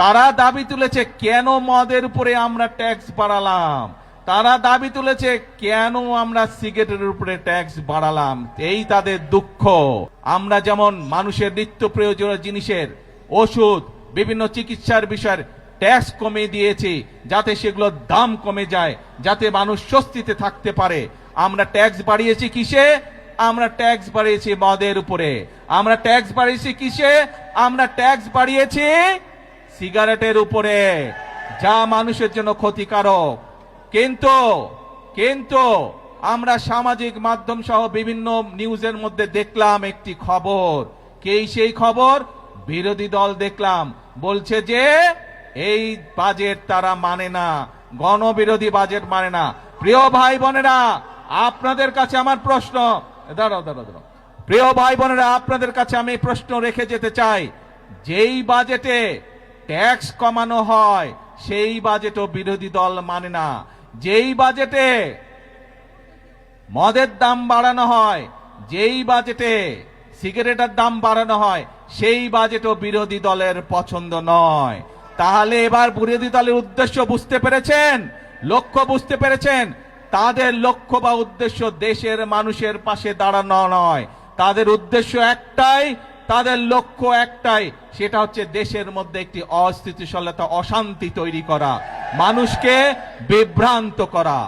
তারা দাবি তুলেছে কেন মদের উপরে আমরা ট্যাক্স বাড়ালাম, তারা দাবি তুলেছে কেন আমরা সিগারেটের উপরে ট্যাক্স বাড়ালাম। এই তাদের দুঃখ। আমরা যেমন মানুষের নিত্য প্রয়োজনীয় জিনিসের ওষুধ, বিভিন্ন চিকিৎসার বিষয়ের ট্যাক্স কমিয়ে দিয়েছি যাতে সেগুলোর দাম কমে যায়, যাতে মানুষ স্বস্তিতে থাকতে পারে। আমরা ট্যাক্স বাড়িয়েছি কিসে? আমরা ট্যাক্স বাড়িয়েছি মদের উপরে। আমরা ট্যাক্স বাড়িয়েছি কিসে? আমরা ট্যাক্স বাড়িয়েছি সিগারেটের উপরে, যা মানুষের জন্য ক্ষতিকারক। কিন্তু আমরা সামাজিক মাধ্যম সহ বিভিন্ন নিউজের মধ্যে দেখলাম একটি খবর। কে সেই খবর? বিরোধী দল দেখলাম বলছে যে এই বাজেট তারা মানে না, গণবিরোধী বাজেট মানে না। প্রিয় ভাই বোনেরা, আপনাদের কাছে আমার প্রশ্ন, দাঁড়াও, প্রিয় ভাই বোনেরা, আপনাদের কাছে আমি প্রশ্ন রেখে যেতে চাই। যেই বাজেটে ট্যাক্স কমানো হয় সেই বাজেটও বিরোধী দল মানে না। যেই বাজেটে মদের দাম বাড়ানো হয়, যেই বাজেটে সিগারেটের দাম বাড়ানো হয়, সেই বাজেটও বিরোধী দলের পছন্দ নয়। তাহলে এবার বিরোধী দলের উদ্দেশ্য বুঝতে পেরেছেন, লক্ষ্য বুঝতে পেরেছেন? তাদের লক্ষ্য বা উদ্দেশ্য দেশের মানুষের পাশে দাঁড়ানো নয়। তাদের উদ্দেশ্য একটাই, তাদের লক্ষ্য একটাই, সেটা হচ্ছে দেশের মধ্যে একটি অস্থিতিশীলতা, অশান্তি তৈরি করা, মানুষকে বিভ্রান্ত করা।